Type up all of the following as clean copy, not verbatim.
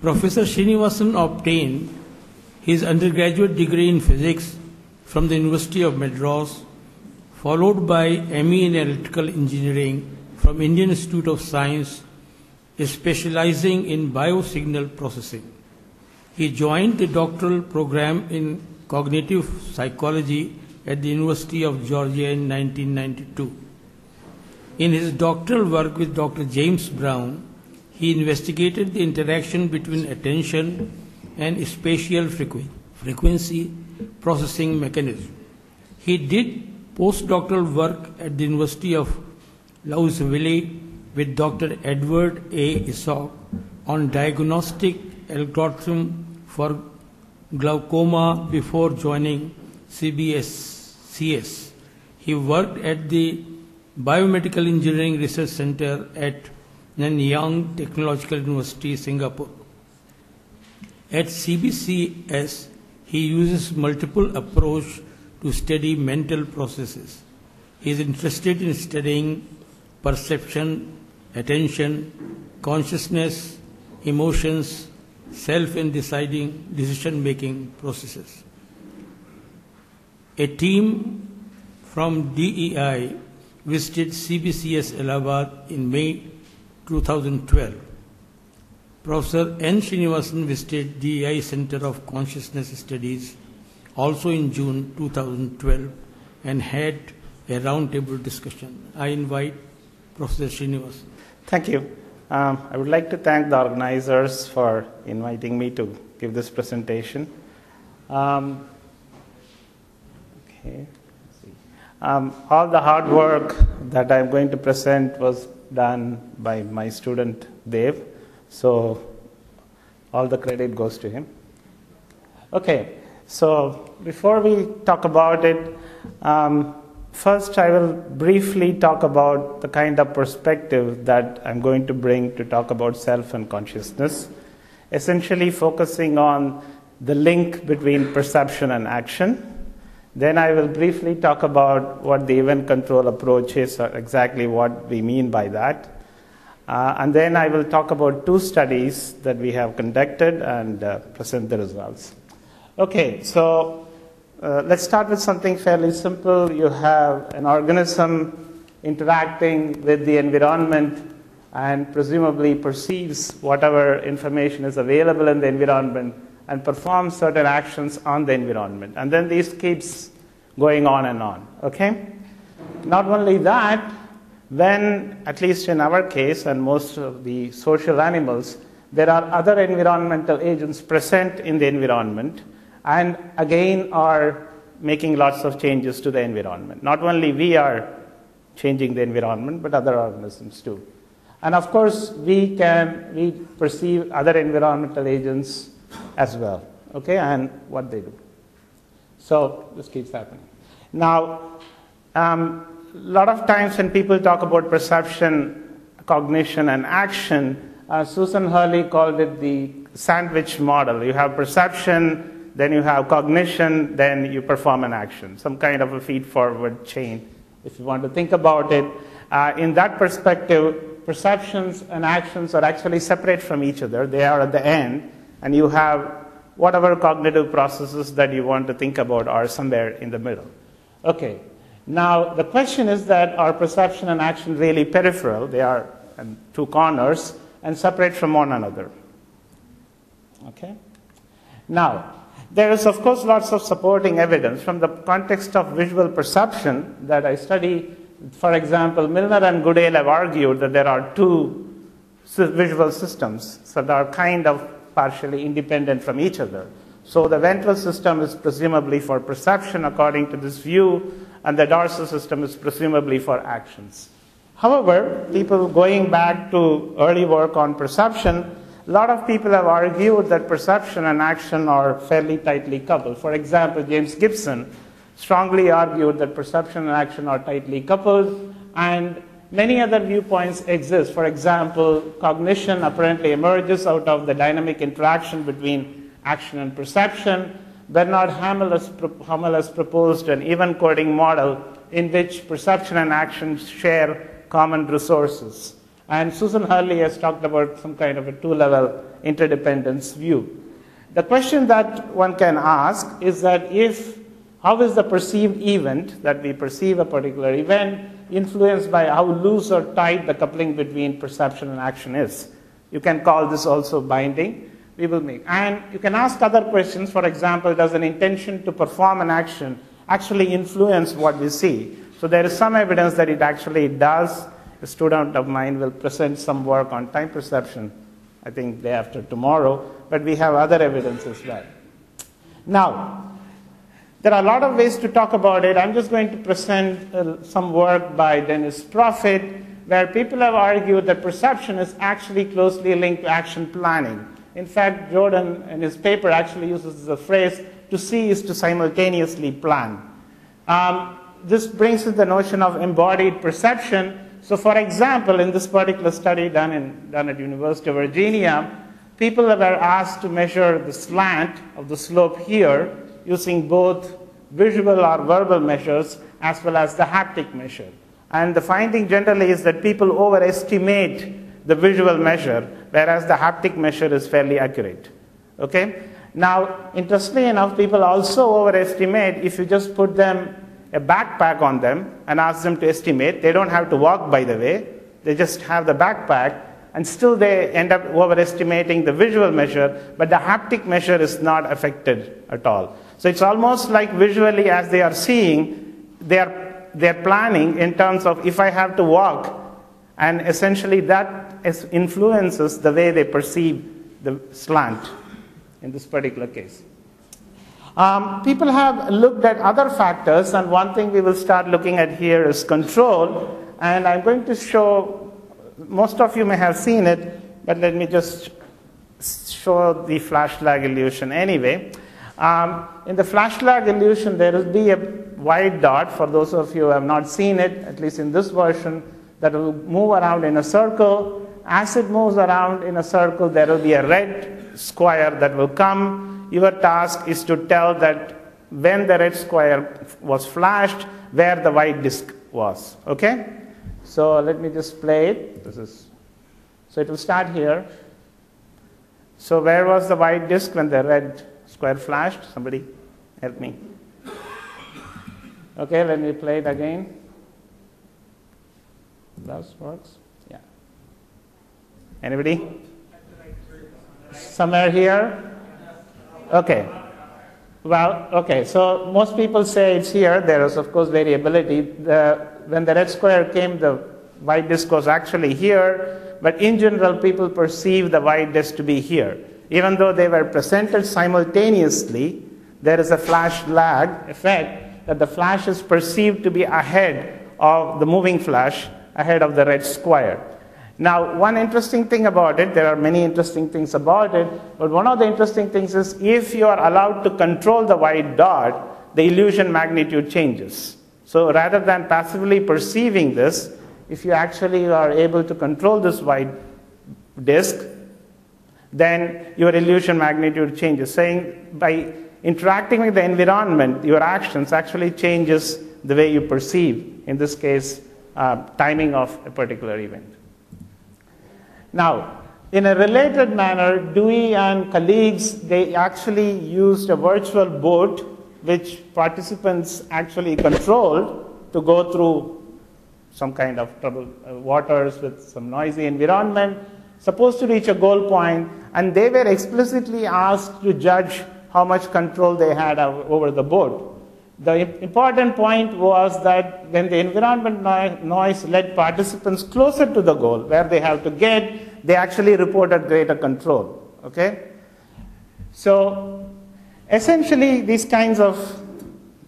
Professor Srinivasan obtained his undergraduate degree in physics from the University of Madras, followed by ME in electrical engineering from Indian Institute of Science, specializing in biosignal processing. He joined the doctoral program in cognitive psychology at the University of Georgia in 1992. In his doctoral work with Dr. James Brown, he investigated the interaction between attention and spatial frequency processing mechanism. He did postdoctoral work at the University of Louisville with Dr. Edward A. Isaac on diagnostic algorithm for glaucoma before joining CBSCS. He worked at the Biomedical Engineering Research Center at Nanyang Technological University, Singapore. At CBCS, he uses multiple approach to study mental processes. He is interested in studying perception, attention, consciousness, emotions, self and decision-making processes. A team from DEI visited CBCS Allahabad in May 2012. Professor N. Srinivasan visited DEI Center of Consciousness Studies also in June 2012 and had a roundtable discussion. I invite Professor Srinivasan. Thank you. I would like to thank the organizers for inviting me to give this presentation. All the hard work that I'm going to present was done by my student Dev, so all the credit goes to him. Okay, so before we talk about it, first I will briefly talk about the kind of perspective that I'm going to bring to talk about self and consciousness, essentially focusing on the link between perception and action. Then I will briefly talk about what the event control approach is, or exactly what we mean by that. And then I will talk about two studies that we have conducted and present the results. Okay, so let's start with something fairly simple. You have an organism interacting with the environment and presumably perceives whatever information is available in the environment and performs certain actions on the environment. And then this keeps going on and on, okay? Not only that, when, at least in our case and most of the social animals, there are other environmental agents present in the environment and again are making lots of changes to the environment. Not only we are changing the environment, but other organisms too. And of course, we perceive other environmental agents as well, okay, and what they do. So this keeps happening. Now, a lot of times when people talk about perception, cognition, and action, Susan Hurley called it the sandwich model. You have perception, then you have cognition, then you perform an action, some kind of a feed-forward chain, if you want to think about it. In that perspective, perceptions and actions are actually separate from each other. They are at the end, and you have whatever cognitive processes that you want to think about are somewhere in the middle. Okay, now the question is that are perception and action really peripheral? They are in two corners and separate from one another. Okay, now there is of course lots of supporting evidence from the context of visual perception that I study. For example, Milner and Goodale have argued that there are two visual systems that are kind of partially independent from each other. So the ventral system is presumably for perception according to this view, and the dorsal system is presumably for actions. However, people going back to early work on perception, a lot of people have argued that perception and action are fairly tightly coupled. For example, James Gibson strongly argued that perception and action are tightly coupled, and many other viewpoints exist. For example, cognition apparently emerges out of the dynamic interaction between action and perception. Bernard Hamel has proposed an event coding model in which perception and action share common resources. And Susan Hurley has talked about some kind of a two-level interdependence view. The question that one can ask is that how is the perceived event that we perceive a particular event influenced by how loose or tight the coupling between perception and action is? You can call this also binding. We will make. And you can ask other questions. For example, does an intention to perform an action actually influence what we see? So there is some evidence that it actually does. A student of mine will present some work on time perception, I think day after tomorrow, but we have other evidence as well. Now, there are a lot of ways to talk about it. I'm just going to present some work by Dennis Profit, where people have argued that perception is actually closely linked to action planning. In fact, Jordan in his paper actually uses the phrase, to see is to simultaneously plan. This brings in the notion of embodied perception. So for example, in this particular study done at University of Virginia, people were asked to measure the slant of the slope here using both visual or verbal measures as well as the haptic measure. And the finding generally is that people overestimate the visual measure, whereas the haptic measure is fairly accurate. Okay? Now, interestingly enough, people also overestimate if you just put them a backpack on them and ask them to estimate. They don't have to walk, by the way. They just have the backpack, and still they end up overestimating the visual measure, but the haptic measure is not affected at all. So it's almost like visually, as they are seeing, they're planning in terms of if I have to walk, and essentially that influences the way they perceive the slant in this particular case. People have looked at other factors, and one thing we will start looking at here is control. And I'm going to show, most of you may have seen it, but let me just show the flash lag illusion anyway. In the flash lag illusion, there will be a white dot, for those of you who have not seen it, at least in this version, that will move around in a circle. As it moves around in a circle, there will be a red square that will come. Your task is to tell that when the red square was flashed, where the white disk was. Okay? So let me just play it. So it will start here. So where was the white disk when the red square flashed? Somebody help me. Okay, let me play it again. That works? Yeah. Anybody? Somewhere here? Okay. Well, okay, so most people say it's here. There is, of course, variability. When the red square came, the white disk was actually here. But in general, people perceive the white disk to be here. Even though they were presented simultaneously, there is a flash lag effect that the flash is perceived to be ahead of the moving flash, ahead of the red square. Now, one interesting thing about it, there are many interesting things about it, but one of the interesting things is if you are allowed to control the white dot, the illusion magnitude changes. So rather than passively perceiving this, if you actually are able to control this white disk, then your illusion magnitude changes. Saying by interacting with the environment, your actions actually changes the way you perceive, in this case, timing of a particular event. Now, in a related manner, Dewey and colleagues, they actually used a virtual boat which participants actually controlled to go through some kind of troubled waters with some noisy environment, supposed to reach a goal point, and they were explicitly asked to judge how much control they had over the boat. The important point was that when the environment noise led participants closer to the goal, where they have to get, they actually reported greater control. Okay? So essentially, these kinds of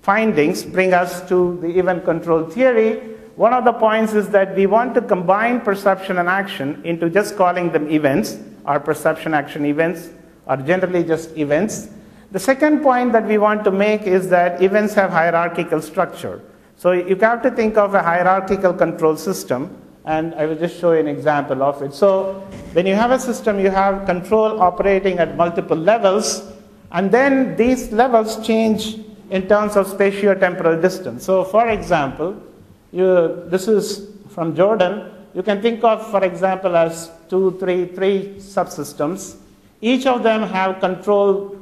findings bring us to the event control theory. One of the points is that we want to combine perception and action into just calling them events, or perception action events, or generally just events. The second point that we want to make is that events have hierarchical structure. So you have to think of a hierarchical control system, and I will just show you an example of it. So when you have a system, you have control operating at multiple levels, and then these levels change in terms of spatiotemporal distance. So for example, this is from Jordan. you can think of, for example, as three subsystems. Each of them have control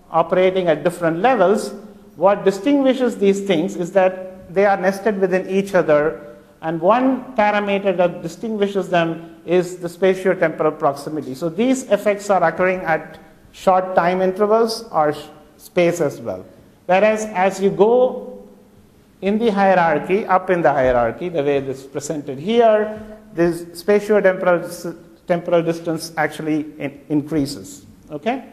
operating at different levels. What distinguishes these things is that they are nested within each other, and one parameter that distinguishes them is the spatiotemporal proximity. So these effects are occurring at short time intervals or space as well. Whereas as you go in the hierarchy, up in the hierarchy, the way this is presented here, this spatiotemporal distance actually increases. Okay?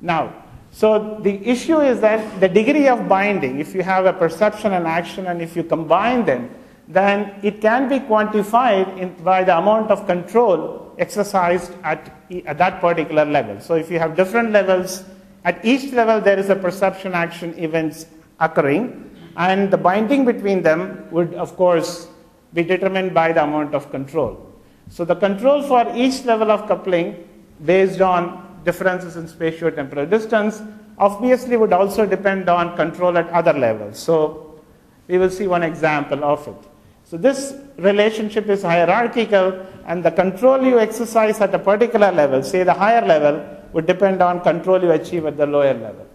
Now, so the issue is that the degree of binding, if you have a perception and action and if you combine them, then it can be quantified by the amount of control exercised at that particular level. So if you have different levels, at each level there is a perception action events occurring, and the binding between them would, of course, be determined by the amount of control. So the control for each level of coupling based on differences in spatiotemporal distance obviously would also depend on control at other levels. So we will see one example of it. So this relationship is hierarchical, and the control you exercise at a particular level, say the higher level, would depend on control you achieve at the lower level.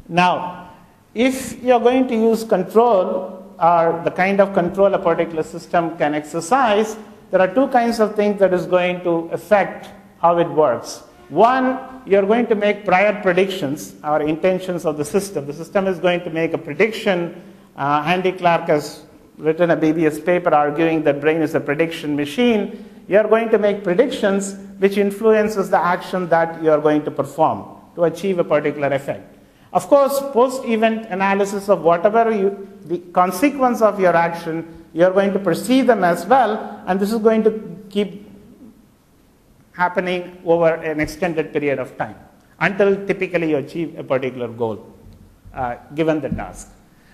Now, if you're going to use control, or the kind of control a particular system can exercise, there are two kinds of things that is going to affect how it works. One, you're going to make prior predictions or intentions of the system. The system is going to make a prediction. Andy Clark has written a BBS paper arguing that brain is a prediction machine. You're going to make predictions which influences the action that you're going to perform to achieve a particular effect. Of course, post-event analysis of whatever the consequence of your action, you're going to perceive them as well, and this is going to keep happening over an extended period of time until typically you achieve a particular goal given the task.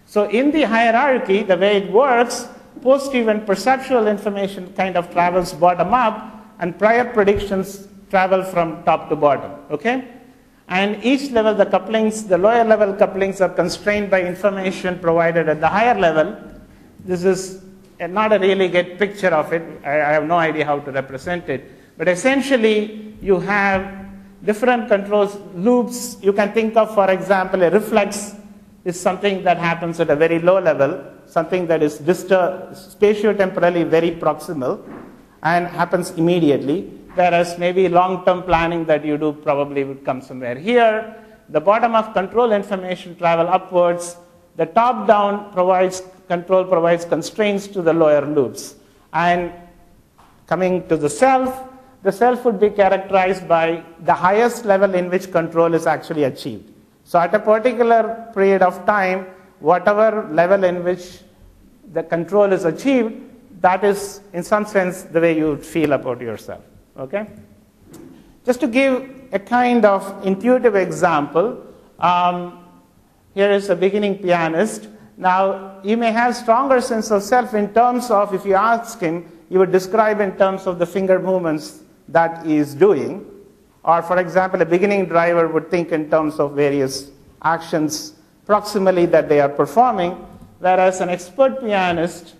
So in the hierarchy, the way it works, post-event perceptual information kind of travels bottom up, and prior predictions travel from top to bottom. Okay? And each level, the couplings, the lower level couplings are constrained by information provided at the higher level. This is not a really good picture of it. I have no idea how to represent it. But essentially, you have different controls, loops. You can think of, for example, a reflex is something that happens at a very low level, something that is spatiotemporally very proximal and happens immediately, whereas maybe long-term planning that you do probably would come somewhere here. The bottom of control information travel upwards. The top-down control provides constraints to the lower loops. And coming to the self would be characterized by the highest level in which control is actually achieved. So at a particular period of time, whatever level in which the control is achieved, that is, in some sense, the way you feel about yourself. Okay? Just to give a kind of intuitive example, here is a beginning pianist. Now, you may have stronger sense of self in terms of, if you ask him, you would describe in terms of the finger movements that he is doing. Or, for example, a beginning driver would think in terms of various actions proximally that they are performing, whereas an expert pianist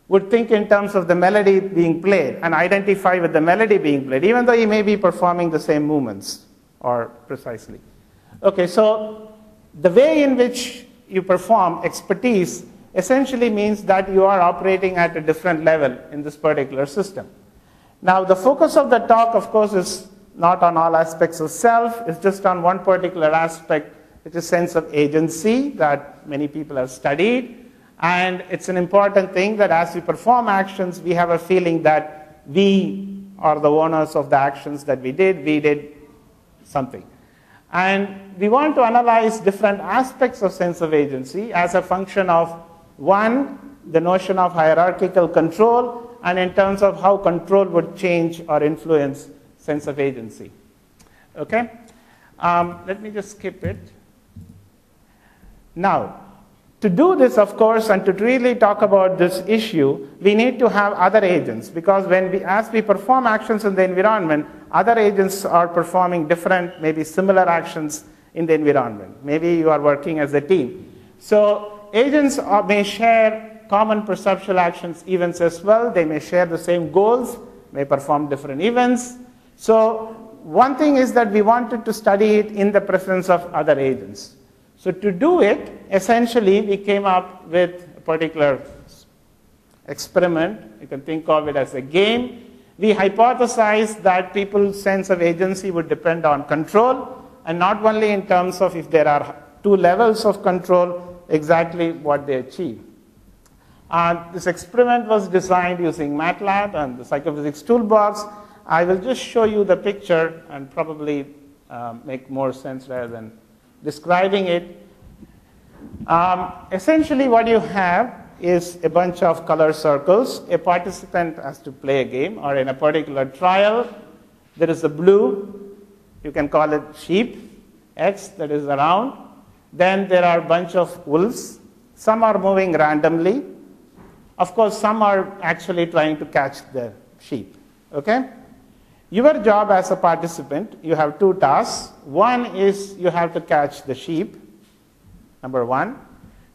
would think in terms of the melody being played and identify with the melody being played, even though he may be performing the same movements or precisely. Okay, so the way in which you perform expertise essentially means that you are operating at a different level in this particular system. Now, the focus of the talk, of course, is not on all aspects of self. It's just on one particular aspect, which is sense of agency that many people have studied. And it's an important thing that as we perform actions, we have a feeling that we are the owners of the actions that we did something. And we want to analyze different aspects of sense of agency as a function of, one, the notion of hierarchical control, and in terms of how control would change or influence sense of agency. Okay? Let me just skip it. Now, to do this, of course, and to really talk about this issue, we need to have other agents, because as we perform actions in the environment, other agents are performing different, maybe similar actions in the environment. Maybe you are working as a team. So agents may share common perceptual actions events as well. They may share the same goals, may perform different events. So one thing is that we wanted to study it in the presence of other agents. So to do it, essentially, we came up with a particular experiment. You can think of it as a game. We hypothesized that people's sense of agency would depend on control, and not only in terms of if there are two levels of control, exactly what they achieve. This experiment was designed using MATLAB and the Psychophysics Toolbox. I will just show you the picture and probably make more sense rather than describing it. Essentially what you have is a bunch of color circles. A participant has to play a game, or in a particular trial, there is a blue, you can call it sheep, X, that is around. Then there are a bunch of wolves. Some are moving randomly. Of course, some are actually trying to catch the sheep. Okay? Your job as a participant, you have two tasks. One is you have to catch the sheep, number one.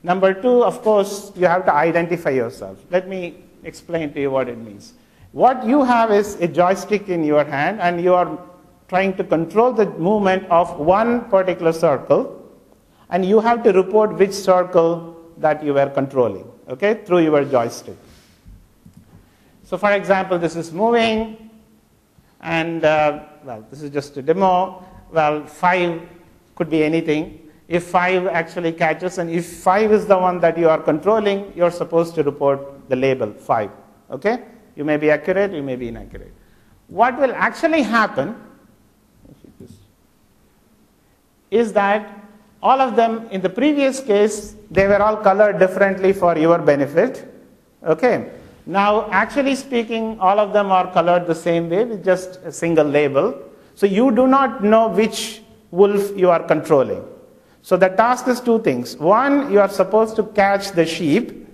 Number two, of course, you have to identify yourself. Let me explain to you what it means. What you have is a joystick in your hand, and you are trying to control the movement of one particular circle, and you have to report which circle that you were controlling, okay, through your joystick. So for example, this is moving, and well, this is just a demo. Well, 5 could be anything. If 5 actually catches, and if 5 is the one that you are controlling, you're supposed to report the label 5, okay? You may be accurate, you may be inaccurate. What will actually happen is that all of them, in the previous case, they were all colored differently for your benefit. Okay. Now, actually speaking, all of them are colored the same way with just a single label. So you do not know which wolf you are controlling. So the task is two things. One, you are supposed to catch the sheep,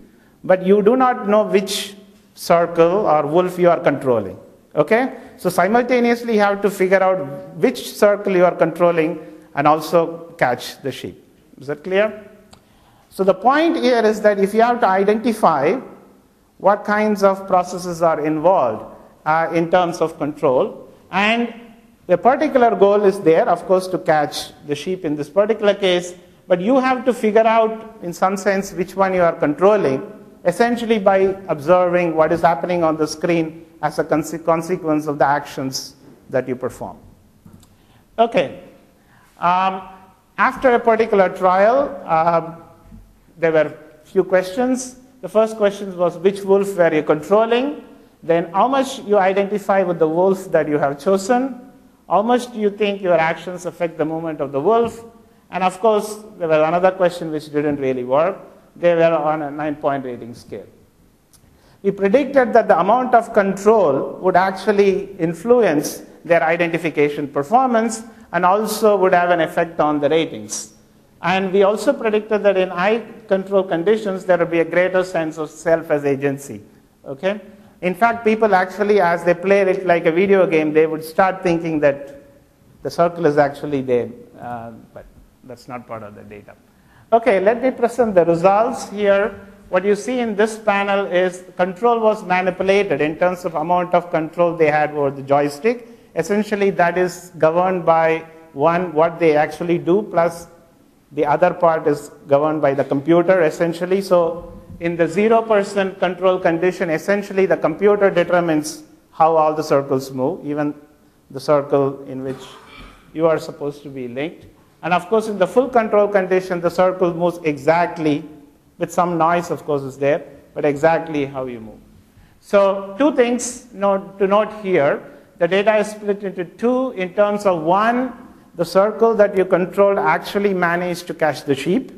but you do not know which circle or wolf you are controlling. Okay. So simultaneously, you have to figure out which circle you are controlling and also catch the sheep. Is that clear? So the point here is that if you have to identify what kinds of processes are involved in terms of control, and the particular goal is there, of course, to catch the sheep in this particular case, but you have to figure out, in some sense, which one you are controlling, essentially by observing what is happening on the screen as a consequence of the actions that you perform. Okay. After a particular trial, there were few questions. The first question was, which wolf were you controlling? Then how much you identify with the wolf that you have chosen? How much do you think your actions affect the movement of the wolf? And of course, there was another question which didn't really work. They were on a 9-point rating scale. We predicted that the amount of control would actually influence their identification performance and also would have an effect on the ratings. And we also predicted that in high control conditions, there would be a greater sense of self as agency. Okay? In fact, people actually, as they play it like a video game, they would start thinking that the circle is actually there, but that's not part of the data. Okay, let me present the results here. What you see in this panel is control was manipulated in terms of amount of control they had over the joystick. Essentially, that is governed by one, what they actually do, plus the other part is governed by the computer, essentially. So in the 0% control condition, essentially the computer determines how all the circles move, even the circle in which you are supposed to be linked. And of course, in the full control condition, the circle moves exactly, with some noise, of course, is there, but exactly how you move. So two things to note here. The data is split into two in terms of one, the circle that you controlled actually managed to catch the sheep.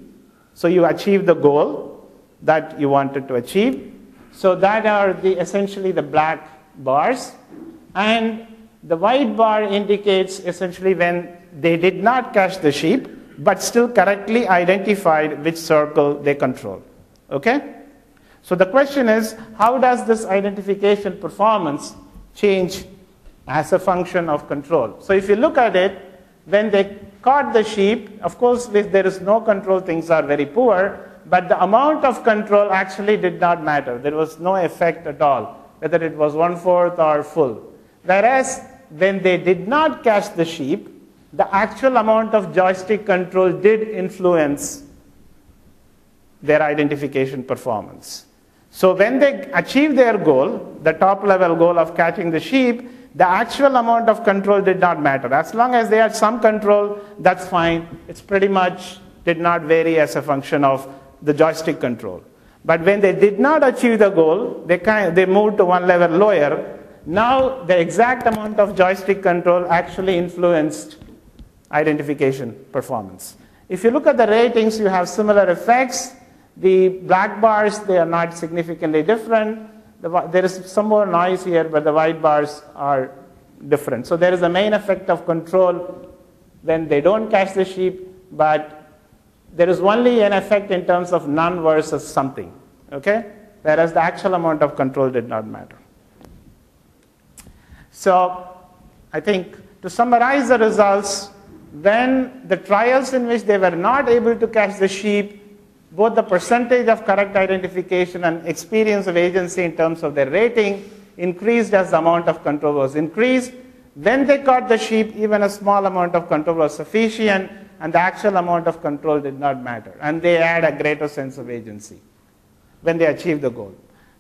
So you achieved the goal that you wanted to achieve. So that are essentially the black bars. And the white bar indicates essentially when they did not catch the sheep, but still correctly identified which circle they control. Okay? So the question is, how does this identification performance change as a function of control? So if you look at it, when they caught the sheep, of course, if there is no control, things are very poor. but the amount of control actually did not matter. There was no effect at all, whether it was 1/4 or full. Whereas when they did not catch the sheep, the actual amount of joystick control did influence their identification performance. So when they achieved their goal, the top level goal of catching the sheep, the actual amount of control did not matter. As long as they had some control, that's fine. It's pretty much did not vary as a function of the joystick control. But when they did not achieve the goal, they moved to one level lower. Now the exact amount of joystick control actually influenced identification performance. If you look at the ratings, you have similar effects. The black bars, they are not significantly different. There is some more noise here, but the white bars are different. So there is a main effect of control when they don't catch the sheep, but there is only an effect in terms of none versus something, okay? Whereas the actual amount of control did not matter. So I think to summarize the results, when the trials in which they were not able to catch the sheep, both the percentage of correct identification and experience of agency in terms of their rating increased as the amount of control was increased. When they caught the sheep, even a small amount of control was sufficient, and the actual amount of control did not matter. And they had a greater sense of agency when they achieved the goal.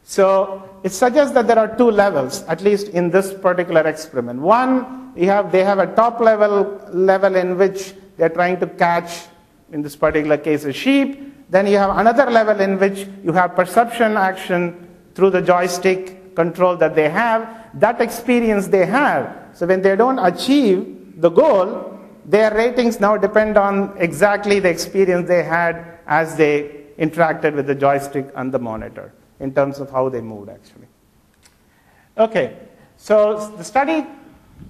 So it suggests that there are two levels, at least in this particular experiment. One, they have a top level in which they're trying to catch, in this particular case, a sheep. Then you have another level in which you have perception action through the joystick control that they have, that experience they have. So when they don't achieve the goal, their ratings now depend on exactly the experience they had as they interacted with the joystick and the monitor in terms of how they moved, actually. Okay, so the study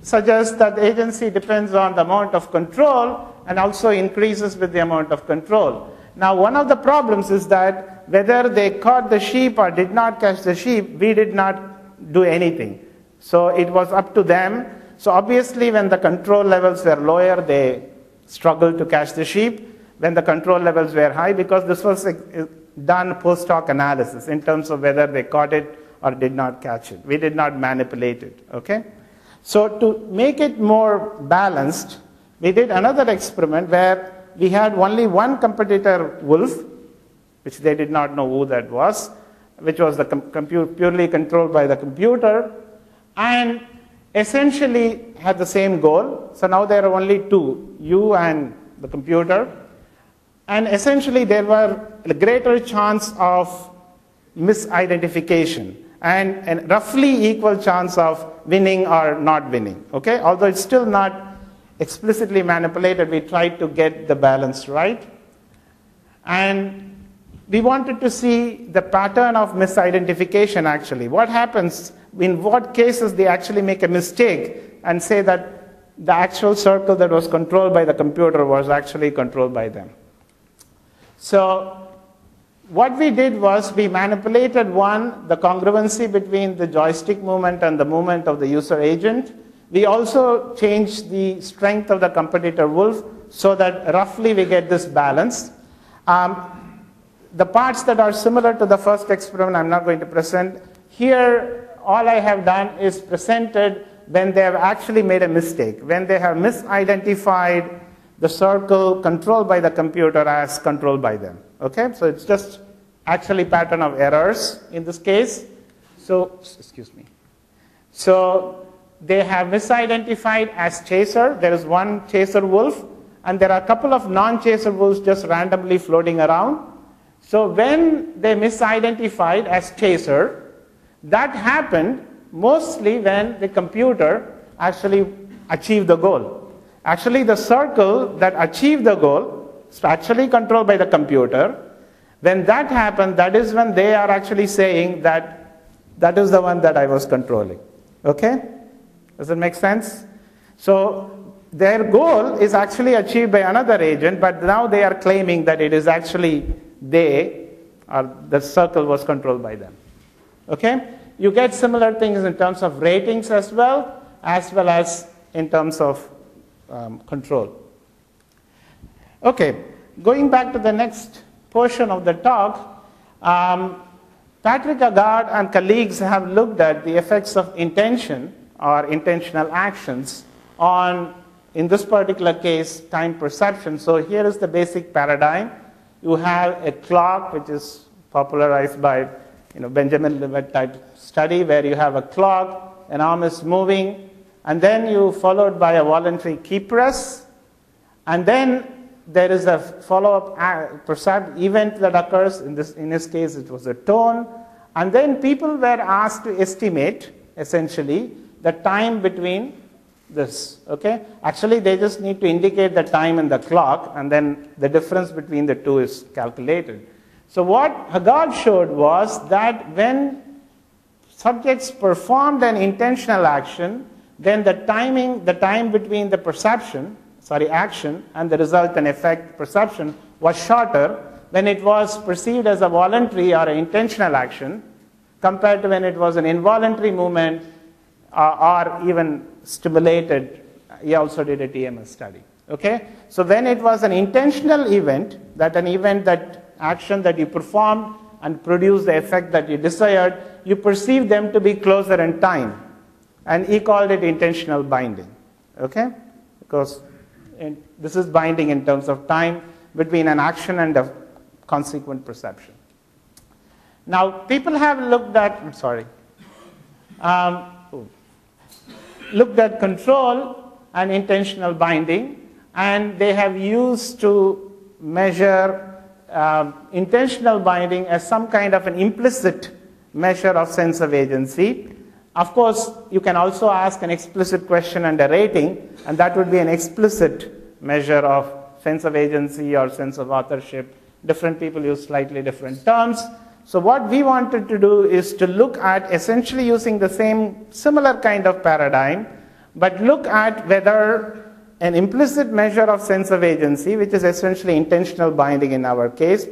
suggests that the agency depends on the amount of control and also increases with the amount of control. Now, one of the problems is that whether they caught the sheep or did not catch the sheep, we did not do anything. So it was up to them. So obviously, when the control levels were lower, they struggled to catch the sheep. When the control levels were high, because this was done post-hoc analysis in terms of whether they caught it or did not catch it. We did not manipulate it, okay? So to make it more balanced, we did another experiment where we had only one competitor wolf, which they did not know who that was, which was the purely controlled by the computer, and essentially had the same goal. So now there are only two, you and the computer. And essentially there were a greater chance of misidentification and a roughly equal chance of winning or not winning, okay? Although it's still not explicitly manipulated, we tried to get the balance right. And we wanted to see the pattern of misidentification, actually. What happens, in what cases they actually make a mistake and say that the actual circle that was controlled by the computer was actually controlled by them. So what we did was we manipulated, one, the congruency between the joystick movement and the movement of the user agent. We also changed the strength of the competitor wolf so that roughly we get this balance. The parts that are similar to the first experiment I'm not going to present. Here, all I have done is presented when they have actually made a mistake, when they have misidentified the circle controlled by the computer as controlled by them. Okay, so it's just actually pattern of errors in this case. So, excuse me. So they have misidentified as chaser. There is one chaser wolf, and there are a couple of non-chaser wolves just randomly floating around. So when they misidentified as chaser, that happened mostly when the computer actually achieved the goal. Actually, the circle that achieved the goal is actually controlled by the computer. When that happened, that is when they are actually saying that that is the one that I was controlling. Okay? Does it make sense? So their goal is actually achieved by another agent, but now they are claiming that it is actually they, or the circle was controlled by them. Okay? You get similar things in terms of ratings as well as in terms of control. Okay, going back to the next portion of the talk, Patrick Agard and colleagues have looked at the effects of intention or intentional actions on, in this particular case, time perception. So here is the basic paradigm. You have a clock, which is popularized by Benjamin Libet type study, where you have a clock, an arm is moving, and then you followed by a voluntary key press, and then there is a follow-up event that occurs. In this case, it was a tone, and then people were asked to estimate, essentially, the time between this. Okay, actually, they just need to indicate the time in the clock, and then the difference between the two is calculated. So what Agard showed was that when subjects performed an intentional action, then the time between the action and the resultant effect perception was shorter when it was perceived as a voluntary or an intentional action compared to when it was an involuntary movement or even stimulated. He also did a TMS study. Okay? So when it was an intentional event, that action that you performed and produced the effect that you desired, you perceived them to be closer in time. And he called it intentional binding. Okay? Because this is binding in terms of time between an action and a consequent perception. Now, people have looked at, looked at control and intentional binding, and they have used to measure intentional binding as some kind of an implicit measure of sense of agency. Of course, you can also ask an explicit question and a rating, and that would be an explicit measure of sense of agency or sense of authorship. Different people use slightly different terms. So what we wanted to do is to look at essentially using the similar kind of paradigm, but look at whether an implicit measure of sense of agency, which is essentially intentional binding in our case,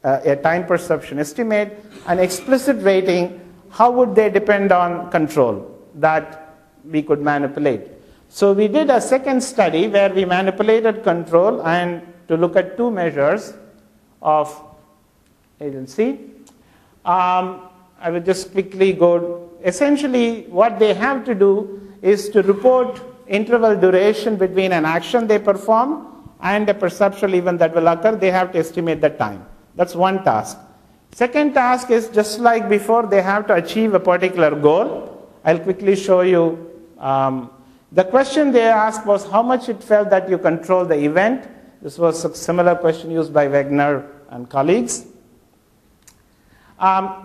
a time perception estimate, an explicit rating, how would they depend on control that we could manipulate? So we did a second study where we manipulated control and to look at two measures of agency. I will just quickly go. Essentially, what they have to do is to report interval duration between an action they perform and a perceptual event that will occur. They have to estimate the time. That's one task. Second task is just like before, they have to achieve a particular goal. I'll quickly show you. The question they asked was how much it felt that you control the event. This was a similar question used by Wegner and colleagues.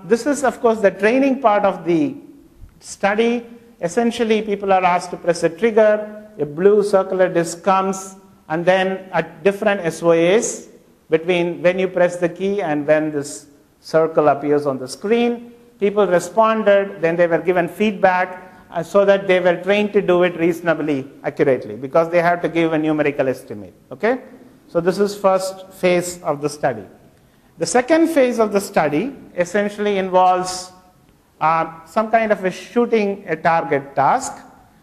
This is, of course, the training part of the study. Essentially, people are asked to press a trigger, a blue circular disc comes, and then at different SOAs between when you press the key and when this circle appears on the screen. People responded, then they were given feedback so that they were trained to do it reasonably accurately because they have to give a numerical estimate. Okay? So this is first phase of the study. The second phase of the study essentially involves some kind of a shooting a target task.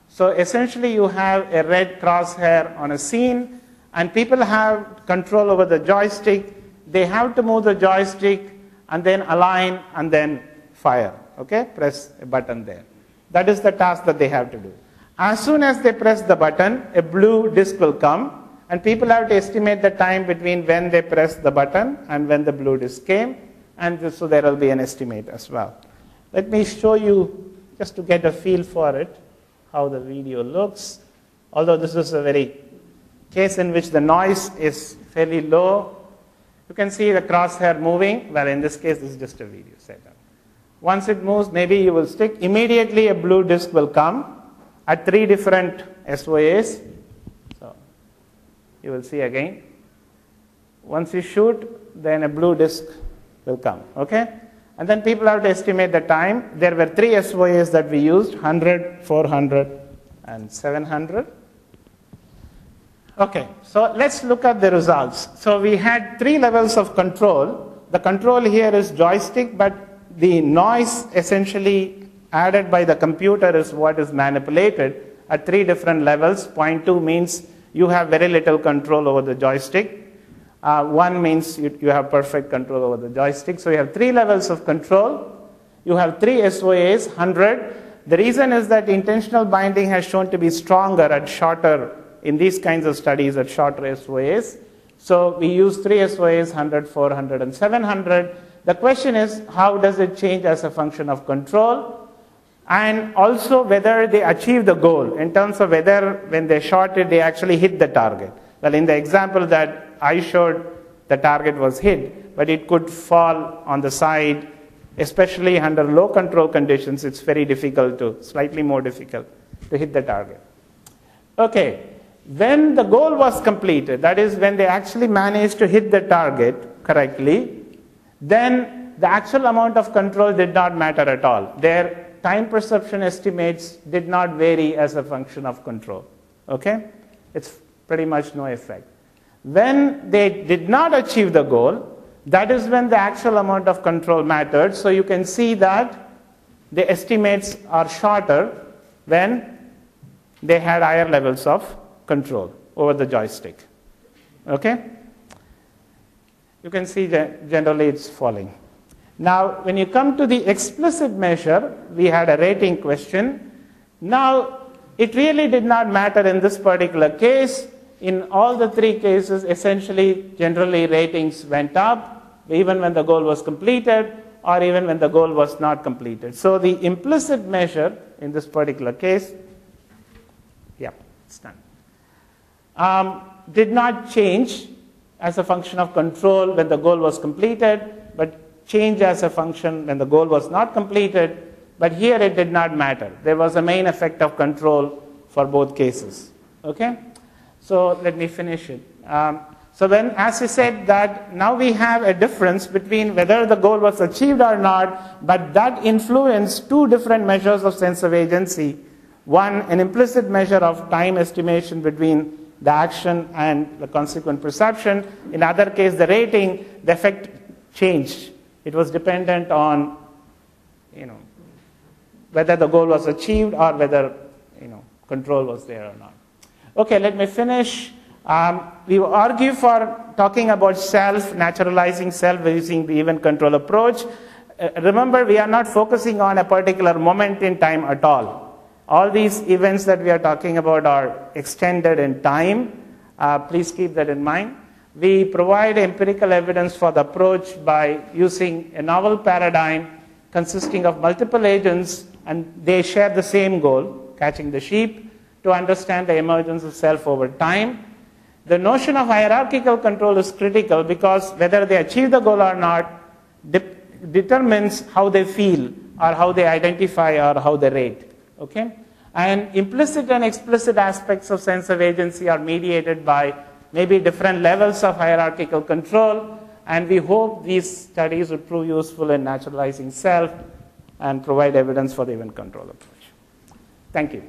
So essentially you have a red crosshair on a scene and people have control over the joystick. They have to move the joystick and then align and then fire. Okay? Press a button there. That is the task that they have to do. As soon as they press the button, a blue disc will come and people have to estimate the time between when they press the button and when the blue disc came, and so there will be an estimate as well. Let me show you, just to get a feel for it, how the video looks. Although this is a very case in which the noise is fairly low, you can see the crosshair moving. Well, in this case, this is just a video setup. Once it moves, maybe you will stick. Immediately, a blue disc will come at 3 different SOAs. So you will see again. Once you shoot, then a blue disc will come. Okay? And then people have to estimate the time. There were 3 SOAs that we used, 100, 400, and 700. Okay, so let's look at the results. So we had 3 levels of control. The control here is joystick, but the noise essentially added by the computer is what is manipulated at 3 different levels. 0.2 means you have very little control over the joystick. One means you have perfect control over the joystick. So you have 3 levels of control. You have 3 SOAs, 100. The reason is that intentional binding has shown to be stronger at shorter, in these kinds of studies, at shorter SOAs. So we use 3 SOAs, 100, 400, and 700. The question is, how does it change as a function of control? And also whether they achieve the goal, in terms of whether when they shot it, they actually hit the target. Well, in the example that I showed, the target was hit, but it could fall on the side, especially under low control conditions. It's very difficult slightly more difficult to hit the target. Okay, when the goal was completed, that is when they actually managed to hit the target correctly, then the actual amount of control did not matter at all. Their time perception estimates did not vary as a function of control. Okay? It's pretty much no effect. When they did not achieve the goal, that is when the actual amount of control mattered. So you can see that the estimates are shorter when they had higher levels of control over the joystick. Okay? You can see that generally it's falling. Now, when you come to the explicit measure, we had a rating question. Now, it really did not matter in this particular case. In all the 3 cases, essentially, generally ratings went up, even when the goal was completed, or even when the goal was not completed. So the implicit measure in this particular case, yeah, it's done, did not change as a function of control when the goal was completed, but change as a function when the goal was not completed. But here it did not matter. There was a main effect of control for both cases. Okay? So let me finish it. So when, as I said, that now we have a difference between whether the goal was achieved or not, but that influenced 2 different measures of sense of agency. One, an implicit measure of time estimation between the action and the consequent perception. In other case, the rating, the effect changed. It was dependent on, whether the goal was achieved or whether, control was there or not. Okay, let me finish. We argue for talking about self, naturalizing self using the event control approach. Remember, we are not focusing on a particular moment in time at all. All these events that we are talking about are extended in time. Please keep that in mind. We provide empirical evidence for the approach by using a novel paradigm consisting of multiple agents, and they share the same goal, catching the sheep, to understand the emergence of self over time. The notion of hierarchical control is critical because whether they achieve the goal or not determines how they feel or how they identify or how they rate. Okay? And implicit and explicit aspects of sense of agency are mediated by maybe different levels of hierarchical control, and we hope these studies will prove useful in naturalizing self and provide evidence for the event control approach. Thank you.